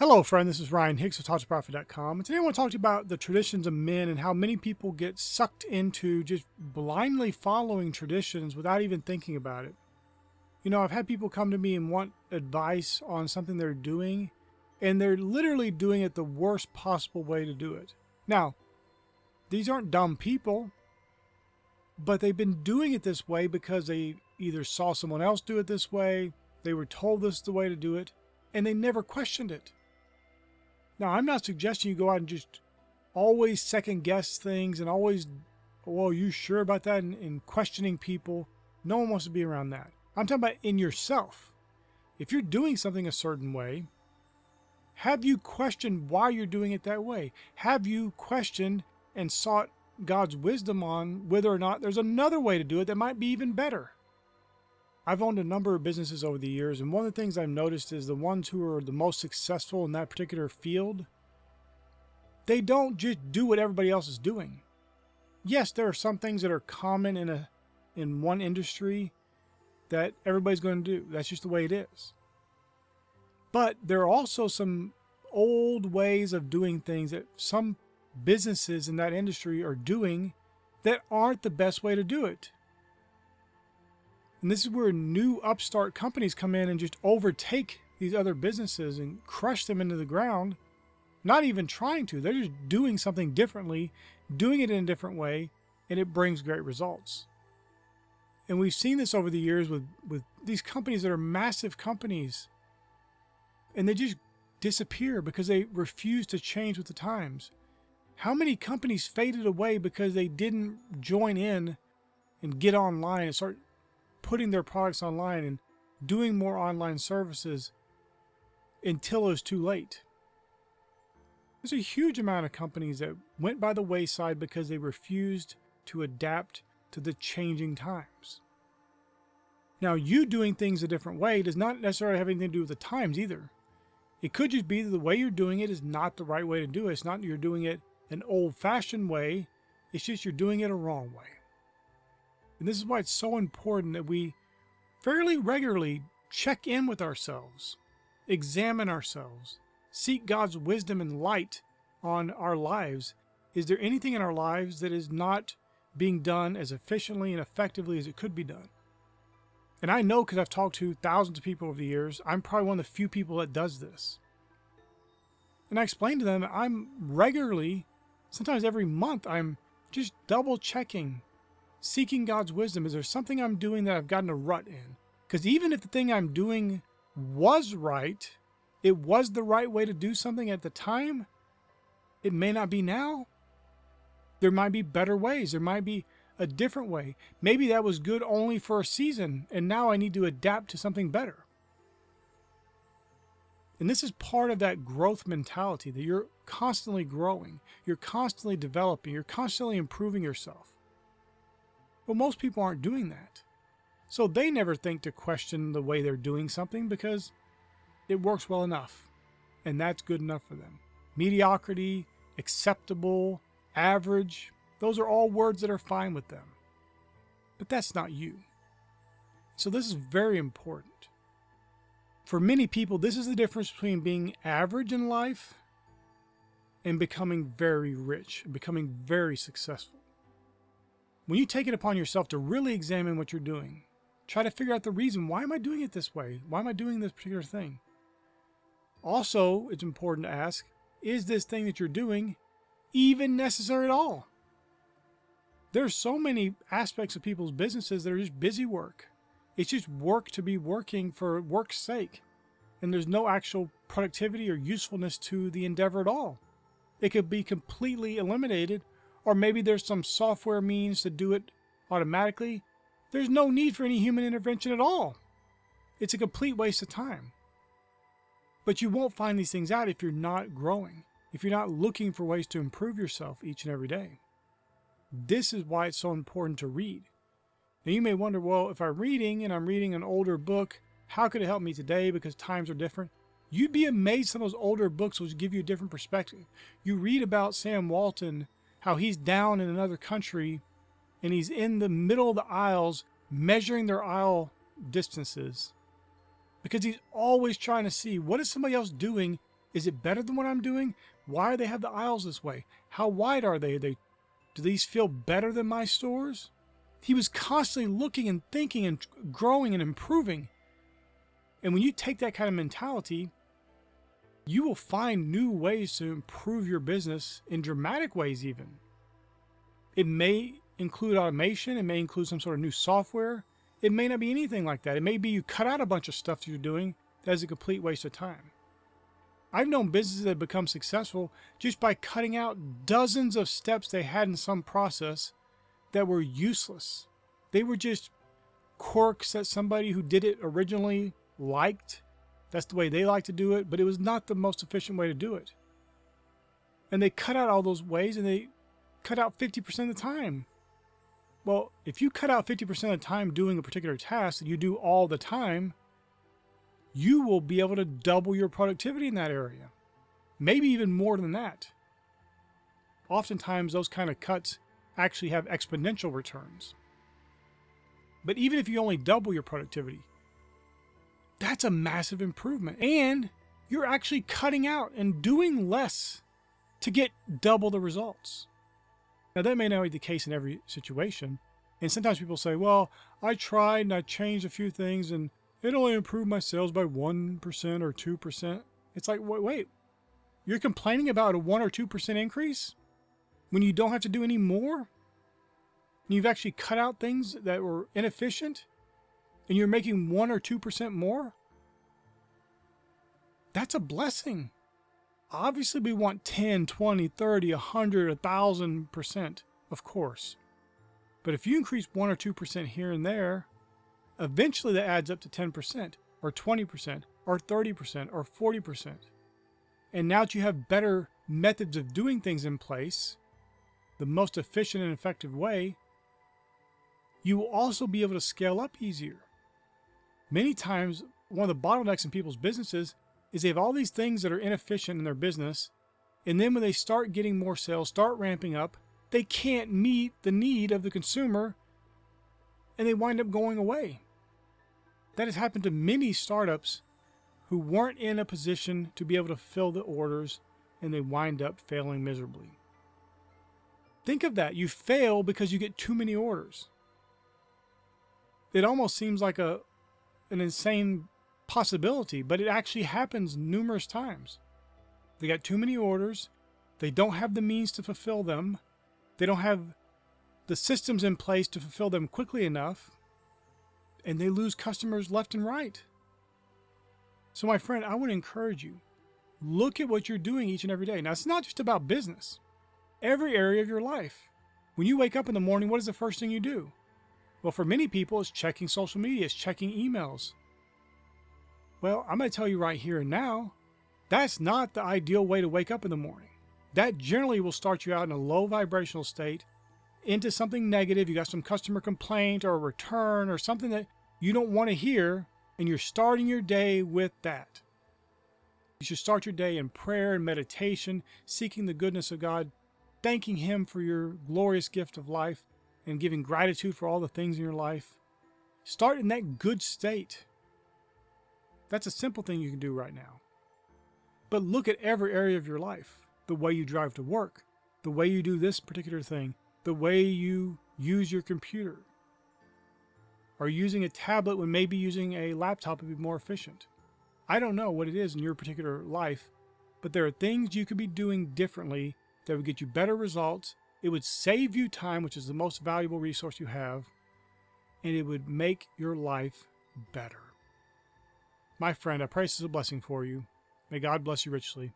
Hello, friend. This is Ryan Hicks of TalkToProfit.com. And today I want to talk to you about the traditions of men and how many people get sucked into just blindly following traditions without even thinking about it. You know, I've had people come to me and want advice on something they're doing, and they're literally doing it the worst possible way to do it. Now, these aren't dumb people, but they've been doing it this way because they either saw someone else do it this way, they were told this is the way to do it, and they never questioned it. Now, I'm not suggesting you go out and just always second guess things and always, well, are you sure about that? And questioning people. No one wants to be around that. I'm talking about in yourself. If you're doing something a certain way, have you questioned why you're doing it that way? Have you questioned and sought God's wisdom on whether or not there's another way to do it that might be even better? I've owned a number of businesses over the years, and one of the things I've noticed is the ones who are the most successful in that particular field, they don't just do what everybody else is doing. Yes, there are some things that are common in one industry that everybody's going to do. That's just the way it is. But there are also some old ways of doing things that some businesses in that industry are doing that aren't the best way to do it. And this is where new upstart companies come in and just overtake these other businesses and crush them into the ground, not even trying to. They're just doing something differently, doing it in a different way, and it brings great results. And we've seen this over the years with these companies that are massive companies, and they just disappear because they refuse to change with the times. How many companies faded away because they didn't join in and get online and start putting their products online and doing more online services until it was too late? There's a huge amount of companies that went by the wayside because they refused to adapt to the changing times. Now, you doing things a different way does not necessarily have anything to do with the times either. It could just be that the way you're doing it is not the right way to do it. It's not you're doing it an old-fashioned way. It's just you're doing it a wrong way. And this is why it's so important that we fairly regularly check in with ourselves, examine ourselves, seek God's wisdom and light on our lives. Is there anything in our lives that is not being done as efficiently and effectively as it could be done? And I know, because I've talked to thousands of people over the years, I'm probably one of the few people that does this. And I explain to them, I'm regularly, sometimes every month, I'm just double checking, seeking God's wisdom. Is there something I'm doing that I've gotten a rut in? Because even if the thing I'm doing was right, it was the right way to do something at the time, it may not be now. There might be better ways. There might be a different way. Maybe that was good only for a season, and now I need to adapt to something better. And this is part of that growth mentality, that you're constantly growing, you're constantly developing, you're constantly improving yourself. But most people aren't doing that. So they never think to question the way they're doing something because it works well enough. And that's good enough for them. Mediocrity, acceptable, average, those are all words that are fine with them. But that's not you. So this is very important. For many people, this is the difference between being average in life and becoming very rich, and becoming very successful. When you take it upon yourself to really examine what you're doing, try to figure out the reason. Why am I doing it this way? Why am I doing this particular thing? Also, it's important to ask, is this thing that you're doing even necessary at all? There's so many aspects of people's businesses that are just busy work. It's just work to be working for work's sake. And there's no actual productivity or usefulness to the endeavor at all. It could be completely eliminated. Or maybe there's some software means to do it automatically. There's no need for any human intervention at all. It's a complete waste of time. But you won't find these things out if you're not growing, if you're not looking for ways to improve yourself each and every day. This is why it's so important to read. Now you may wonder, well, if I'm reading and I'm reading an older book, how could it help me today because times are different? You'd be amazed some of those older books will give you a different perspective. You read about Sam Walton, how he's down in another country and he's in the middle of the aisles measuring their aisle distances because he's always trying to see what is somebody else doing Is it better than what I'm doing? Why do they have the aisles this way? How wide are they? Do these feel better than my stores? He was constantly looking and thinking and growing and improving. And when you take that kind of mentality, you will find new ways to improve your business in dramatic ways even. It may include automation. It may include some sort of new software. It may not be anything like that. It may be you cut out a bunch of stuff that you're doing that is a complete waste of time. I've known businesses that have become successful just by cutting out dozens of steps they had in some process that were useless. They were just quirks that somebody who did it originally liked. That's the way they like to do it, but it was not the most efficient way to do it. And they cut out all those ways, and they cut out 50% of the time. Well, if you cut out 50% of the time doing a particular task that you do all the time, you will be able to double your productivity in that area. Maybe even more than that. Oftentimes, those kind of cuts actually have exponential returns. But even if you only double your productivity, that's a massive improvement. And you're actually cutting out and doing less to get double the results. Now, that may not be the case in every situation. And sometimes people say, well, I tried and I changed a few things and it only improved my sales by 1% or 2%. It's like, wait, you're complaining about a 1 or 2% increase when you don't have to do any more? You've actually cut out things that were inefficient and you're making 1 or 2% more? That's a blessing. Obviously, we want 10, 20, 30, 100, 1,000%, of course. But if you increase 1 or 2% here and there, eventually that adds up to 10% or 20% or 30% or 40%. And now that you have better methods of doing things in place, the most efficient and effective way, you will also be able to scale up easier. Many times, one of the bottlenecks in people's businesses is they have all these things that are inefficient in their business, and then when they start getting more sales, start ramping up, they can't meet the need of the consumer, and they wind up going away. That has happened to many startups who weren't in a position to be able to fill the orders, and they wind up failing miserably. Think of that. You fail because you get too many orders. It almost seems like an insane possibility, but it actually happens numerous times. They got too many orders. They don't have the means to fulfill them. They don't have the systems in place to fulfill them quickly enough, and they lose customers left and right. So my friend, I would encourage you, look at what you're doing each and every day. Now, it's not just about business. Every area of your life. When you wake up in the morning, what is the first thing you do? Well, for many people, it's checking social media, it's checking emails. Well, I'm going to tell you right here and now, that's not the ideal way to wake up in the morning. That generally will start you out in a low vibrational state into something negative. You got some customer complaint or a return or something that you don't want to hear, and you're starting your day with that. You should start your day in prayer and meditation, seeking the goodness of God, thanking Him for your glorious gift of life, and giving gratitude for all the things in your life. Start in that good state. That's a simple thing you can do right now. But look at every area of your life. The way you drive to work, the way you do this particular thing, the way you use your computer. Or using a tablet when maybe using a laptop would be more efficient. I don't know what it is in your particular life, but there are things you could be doing differently that would get you better results. It would save you time, which is the most valuable resource you have, and it would make your life better. My friend, I pray this is a blessing for you. May God bless you richly.